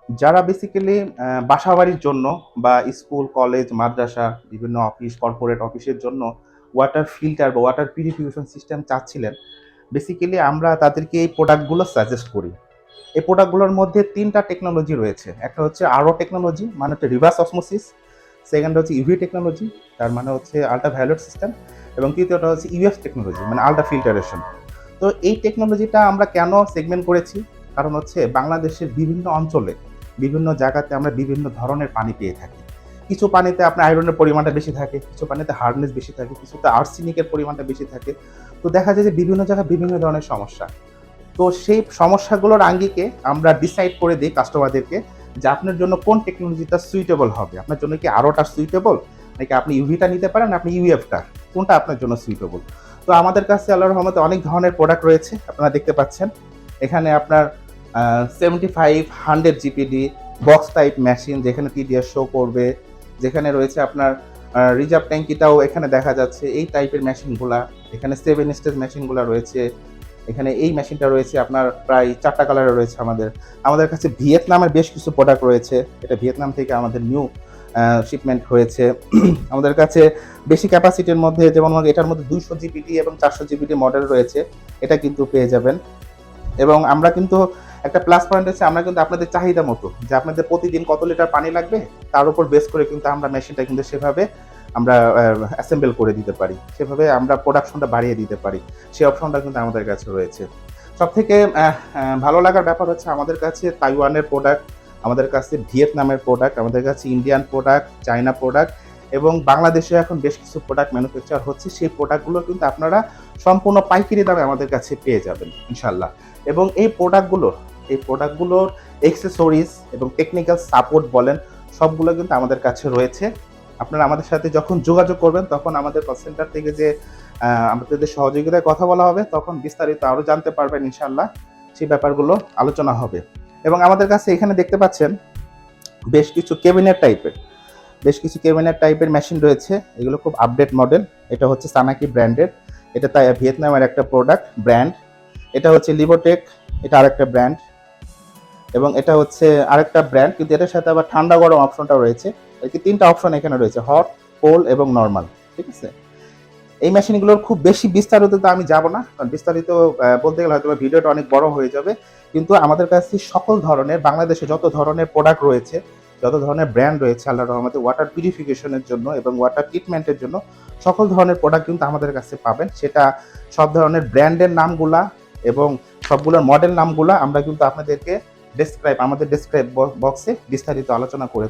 যারা বেসিক্যালি বাসাবাড়ির জন্য বা স্কুল, কলেজ, মাদ্রাসা, বিভিন্ন অফিস, কর্পোরেট অফিসের জন্য ওয়াটার ফিল্টার বা ওয়াটার পিউরিফিকেশন সিস্টেম চাচ্ছিলেন, বেসিক্যালি আমরা তাদেরকে এই প্রোডাক্টগুলো সাজেস্ট করি। এই প্রোডাক্টগুলোর মধ্যে ৩ টা টেকনোলজি রয়েছে। একটা হচ্ছে আরও টেকনোলজি, মানে হচ্ছে রিভার্স অসমোসিস। সেকেন্ড হচ্ছে ইউভি টেকনোলজি, তার মানে হচ্ছে আল্ট্রাভায়োলেট সিস্টেম। এবং তৃতীয়টা হচ্ছে ইউএফ টেকনোলজি, মানে আল্ট্রা ফিল্টারেশন। তো এই টেকনোলজিটা আমরা কেন সেগমেন্ট করেছি? কারণ হচ্ছে বাংলাদেশের বিভিন্ন অঞ্চলে, বিভিন্ন জায়গাতে আমরা বিভিন্ন ধরনের পানি পেয়ে থাকি। কিছু পানিতে আপনার আয়রনের পরিমাণটা বেশি থাকে, কিছু পানিতে হার্ডনেস বেশি থাকে, কিছুতে আর্সেনিকের পরিমাণটা বেশি থাকে। তো দেখা যায় যে বিভিন্ন জায়গায় বিভিন্ন ধরনের সমস্যা। তো সেই সমস্যাগুলোর আঙ্গিকে আমরা ডিসাইড করে দিই কাস্টমারদেরকে যে আপনার জন্য কোন টেকনোলজিটা সুইটেবল হবে। আপনার জন্য কি আরওটা সুইটেবল, নাকি আপনি ইউভিটা নিতে পারেন, আপনি ইউএফটা, কোনটা আপনার জন্য সুইটেবল। তো আমাদের কাছে আল্লাহর রহমতে অনেক ধরনের প্রোডাক্ট রয়েছে, আপনারা দেখতে পাচ্ছেন। এখানে আপনার 75-100 জিপিডি বক্স টাইপ মেশিন, যেখানে টিডিএস শো করবে, যেখানে রয়েছে আপনার রিজার্ভ ট্যাঙ্কিটাও এখানে দেখা যাচ্ছে, এই টাইপের মেশিনগুলা। এখানে 7 স্টেজ মেশিনগুলো রয়েছে। এখানে এই মেশিনটা রয়েছে আপনার প্রায় 4টা কালারে রয়েছে। আমাদের কাছে ভিয়েতনামের বেশ কিছু প্রোডাক্ট রয়েছে, এটা ভিয়েতনাম থেকে আমাদের নিউ শিপমেন্ট হয়েছে। আমাদের কাছে বেশি ক্যাপাসিটির মধ্যে, যেমন এটার মধ্যে 200 জিপিটি এবং 400 জিপিটি মডেল রয়েছে, এটা কিন্তু পেয়ে যাবেন। এবং আমরা কিন্তু একটা প্লাস পয়েন্ট হচ্ছে, আমরা কিন্তু আপনাদের চাহিদা মতো, যে আপনাদের প্রতিদিন কত লিটার পানি লাগবে তার উপর বেস করে কিন্তু আমরা মেশিনটা কিন্তু সেভাবে আমরা অ্যাসেম্বল করে দিতে পারি, সেভাবে আমরা প্রোডাকশনটা বাড়িয়ে দিতে পারি। সেই অপশনটা কিন্তু আমাদের কাছে রয়েছে। সব থেকে ভালো লাগার ব্যাপার হচ্ছে আমাদের কাছে তাইওয়ানের প্রোডাক্ট, আমাদের কাছে ভিয়েতনামের প্রোডাক্ট, আমাদের কাছে ইন্ডিয়ান প্রোডাক্ট, চায়না প্রোডাক্ট, এবং বাংলাদেশে এখন বেশ কিছু প্রোডাক্ট ম্যানুফ্যাকচার হচ্ছে। সেই প্রোডাক্টগুলো কিন্তু আপনারা সম্পূর্ণ পাইকারি দামে আমাদের কাছে পেয়ে যাবেন ইনশাল্লাহ। এবং এই প্রোডাক্টগুলোর এক্সেসরিজ এবং টেকনিক্যাল সাপোর্ট বলেন, সবগুলো কিন্তু আমাদের কাছে রয়েছে। আপনারা আমাদের সাথে যখন যোগাযোগ করবেন, তখন আমাদের কল সেন্টার থেকে যে আমাদের সহযোগিতায় কথা বলা হবে, তখন বিস্তারিত আরও জানতে পারবেন ইনশাল্লাহ। সেই ব্যাপারগুলো আলোচনা হবে। এবং আমাদের কাছে এখানে দেখতে পাচ্ছেন বেশ কিছু কেবিনেট টাইপের মেশিন রয়েছে। এগুলো খুব আপডেট মডেল। এটা হচ্ছে সানাকি ব্র্যান্ডের, এটা তাই ভিয়েতনামের একটা প্রোডাক্ট ব্র্যান্ড। এটা হচ্ছে লিবোটেক, এটা আরেকটা ব্র্যান্ড। এবং এটা হচ্ছে আরেকটা ব্র্যান্ড, কিন্তু এটার সাথে আবার ঠান্ডা গরম অপশনটা রয়েছে। আর কি 3টা অপশন এখানে রয়েছে, হট, কোল্ড এবং নর্মাল। ঠিক আছে। এই মেশিনগুলোর খুব বেশি বিস্তারিত তো আমি যাব না, কারণ বিস্তারিত বলতে গেলে হয়তো ভিডিওটা অনেক বড় হয়ে যাবে। কিন্তু আমাদের কাছে সকল ধরনের, বাংলাদেশে যত ধরনের প্রোডাক্ট রয়েছে, যত ধরনের ব্র্যান্ড রয়েছে আল্লাহর রহমতে ওয়াটার পিউরিফিকেশনের জন্য এবং ওয়াটার ট্রিটমেন্টের জন্য, সকল ধরনের প্রোডাক্ট কিন্তু আমাদের কাছে পাবেন। সেটা সব ধরনের ব্র্যান্ডের নামগুলা এবং সবগুলোর মডেল নামগুলা আমরা কিন্তু আপনাদেরকে আমাদের ডেসক্রাইব বক্সে বিস্তারিত আলোচনা করে